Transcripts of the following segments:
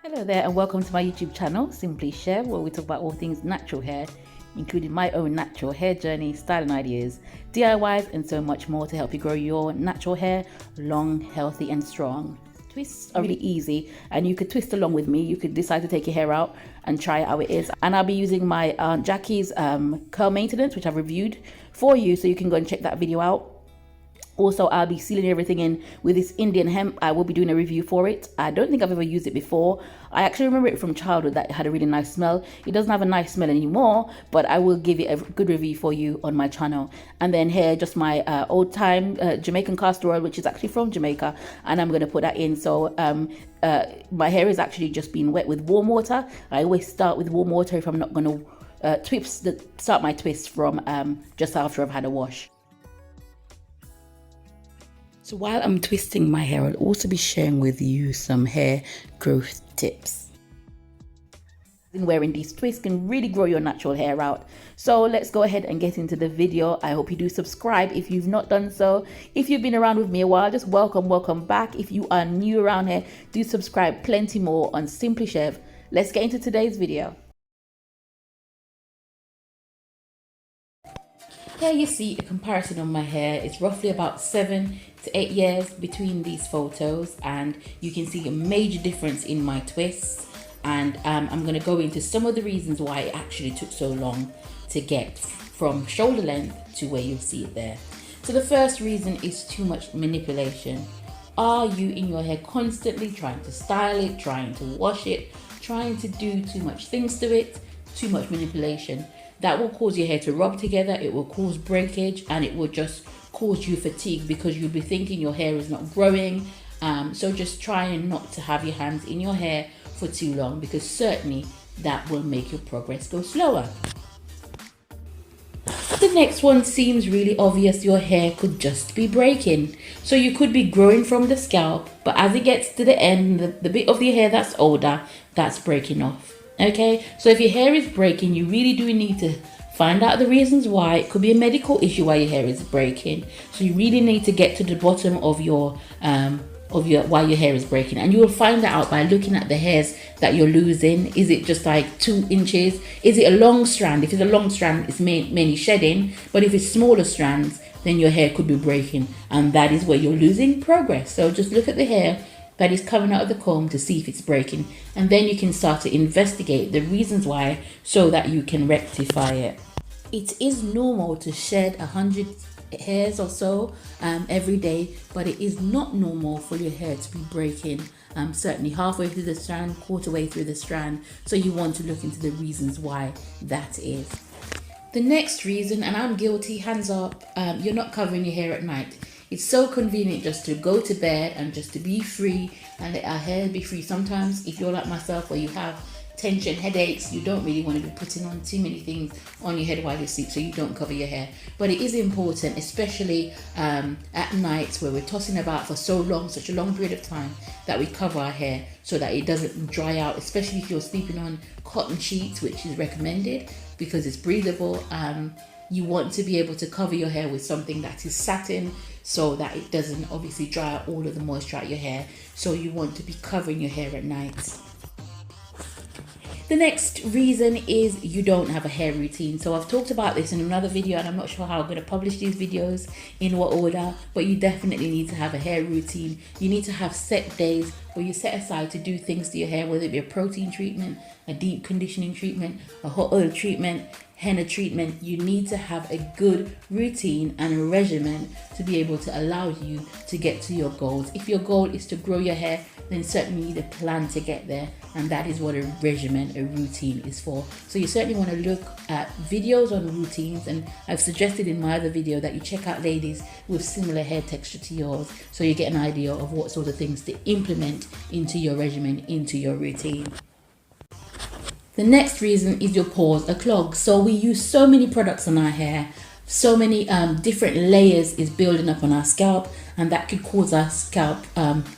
Hello there and welcome to my YouTube channel, Simply Shev, where we talk about all things natural hair, including my own natural hair journey, styling ideas, DIYs and so much more to help you grow your natural hair long, healthy and strong. Twists are really easy and you could twist along with me. You could decide to take your hair out and try it how it is. And I'll be using my Aunt Jackie's curl maintenance, which I've reviewed for you, so you can go and check that video out. Also, I'll be sealing everything in with this Indian hemp. I will be doing a review for it. I don't think I've ever used it before. I actually remember it from childhood that it had a really nice smell. It doesn't have a nice smell anymore, but I will give it a good review for you on my channel. And then here, just my old time Jamaican castor oil, which is actually from Jamaica, and I'm going to put that in. So my hair is actually just being wet with warm water. I always start with warm water if I'm not going to start my twist from just after I've had a wash. So while I'm twisting my hair, I'll also be sharing with you some hair growth tips. Wearing these twists can really grow your natural hair out. So let's go ahead and get into the video. I hope you do subscribe if you've not done so. If you've been around with me a while, just welcome back. If you are new around here, do subscribe. Plenty more on Simply Shev. Let's get into today's video. Here you see a comparison on my hair. It's roughly about 7 to 8 years between these photos, and you can see a major difference in my twists. And I'm going to go into some of the reasons why it actually took so long to get from shoulder length to where you see it there. So the first reason is too much manipulation. Are you in your hair constantly trying to style it, trying to wash it, trying to do too much things to it? Too much manipulation. That will cause your hair to rub together, it will cause breakage, and it will just cause you fatigue because you'll be thinking your hair is not growing. So just trying not to have your hands in your hair for too long, because certainly that will make your progress go slower. The next one seems really obvious. Your hair could just be breaking. So you could be growing from the scalp, but as it gets to the end, the bit of your hair that's older, that's breaking off. Okay, so if your hair is breaking, you really do need to find out the reasons why. It could be a medical issue why your hair is breaking. So you really need to get to the bottom of your why your hair is breaking, and you will find that out by looking at the hairs that you're losing. Is it just like 2 inches? Is it a long strand? If it's a long strand, it's mainly shedding, but if it's smaller strands, then your hair could be breaking, and that is where you're losing progress. So just look at the hair that is coming out of the comb to see if it's breaking, and then you can start to investigate the reasons why so that you can rectify it. It is normal to shed 100 hairs or so every day, but it is not normal for your hair to be breaking certainly halfway through the strand, quarter way through the strand. So you want to look into the reasons why that is. The next reason, and I'm guilty, hands up, you're not covering your hair at night. It's so convenient just to go to bed and just to be free and let our hair be free. Sometimes if you're like myself where you have tension, headaches, you don't really want to be putting on too many things on your head while you sleep, so you don't cover your hair. But it is important, especially at nights where we're tossing about for so long, such a long period of time, that we cover our hair so that it doesn't dry out, especially if you're sleeping on cotton sheets, which is recommended because it's breathable. You want to be able to cover your hair with something that is satin so that it doesn't obviously dry out all of the moisture out your hair. So you want to be covering your hair at night. The next reason is you don't have a hair routine. So I've talked about this in another video, and I'm not sure how I'm going to publish these videos, in what order, but you definitely need to have a hair routine. You need to have set days where you set aside to do things to your hair, whether it be a protein treatment, a deep conditioning treatment, a hot oil treatment, henna treatment. You need to have a good routine and a regimen to be able to allow you to get to your goals. If your goal is to grow your hair, then certainly you need a plan to get there, and that is what a regimen, a routine is for. So you certainly want to look at videos on routines, and I've suggested in my other video that you check out ladies with similar hair texture to yours, so you get an idea of what sort of things to implement into your regimen, into your routine. The next reason is your pores are clogged. So we use so many products on our hair, so many different layers is building up on our scalp, and that could cause our scalp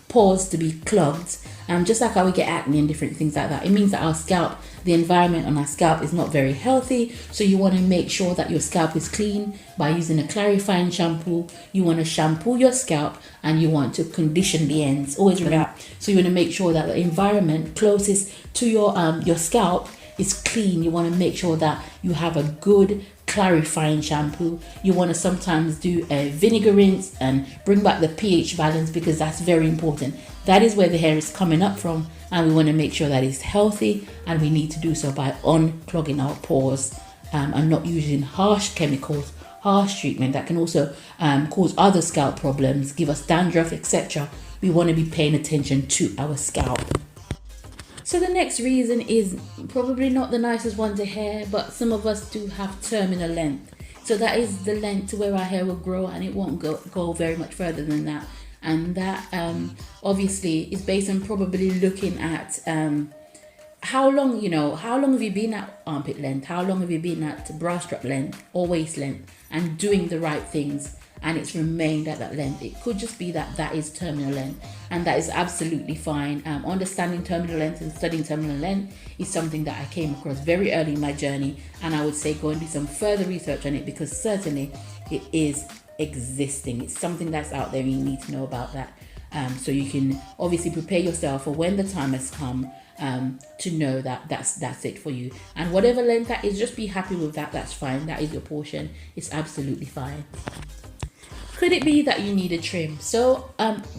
pores to be clogged. Just like how we get acne and different things like that, it means that our scalp, the environment on our scalp is not very healthy. So you want to make sure that your scalp is clean by using a clarifying shampoo. You want to shampoo your scalp, and you want to condition the ends. Always remember that. So you want to make sure that the environment closest to your scalp is clean. You want to make sure that you have a good clarifying shampoo. You want to sometimes do a vinegar rinse and bring back the pH balance, because that's very important. That is where the hair is coming up from, and we want to make sure that it's healthy, and we need to do so by unclogging our pores and not using harsh chemicals, harsh treatment that can also cause other scalp problems, give us dandruff, etc. We want to be paying attention to our scalp. So the next reason is probably not the nicest one to hear, but some of us do have terminal length. So that is the length to where our hair will grow, and it won't go very much further than that. And that obviously is based on probably looking at how long have you been at armpit length, how long have you been at bra strap length or waist length, and doing the right things, and it's remained at that length. It could just be that is terminal length, and that is absolutely fine. Understanding terminal length and studying terminal length is something that I came across very early in my journey, and I would say go and do some further research on it, because certainly it is existing. It's something that's out there, and you need to know about that. So you can obviously prepare yourself for when the time has come to know that that's it for you, and whatever length that is, just be happy with that. That's fine. That is your portion. It's absolutely fine. Could it be that you need a trim? So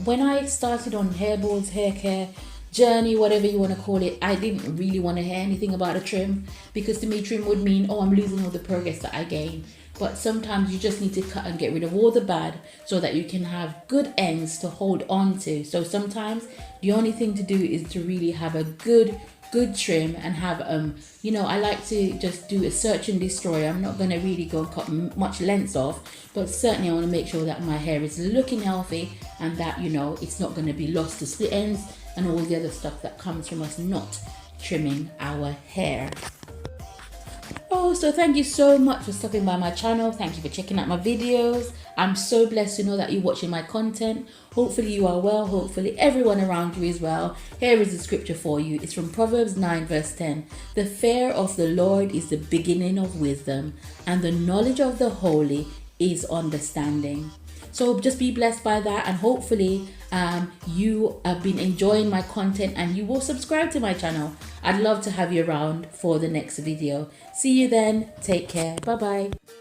when I started on hairboards, hair care journey, whatever you want to call it, I didn't really want to hear anything about a trim, because to me trim would mean, oh, I'm losing all the progress that I gained. But sometimes you just need to cut and get rid of all the bad so that you can have good ends to hold on to. So sometimes the only thing to do is to really have a good trim and have I like to just do a search and destroy. I'm not going to really go and cut much lengths off, but certainly I want to make sure that my hair is looking healthy, and that it's not going to be lost to split ends and all the other stuff that comes from us not trimming our hair. So thank you so much for stopping by my channel. Thank you for checking out my videos. I'm so blessed to know that you're watching my content. Hopefully you are well. Hopefully everyone around you is well. Here is the scripture for you. It's from Proverbs 9 verse 10. The fear of the Lord is the beginning of wisdom, and the knowledge of the holy is understanding. So just be blessed by that, and hopefully you have been enjoying my content, and you will subscribe to my channel. I'd love to have you around for the next video. See you then. Take care. Bye bye.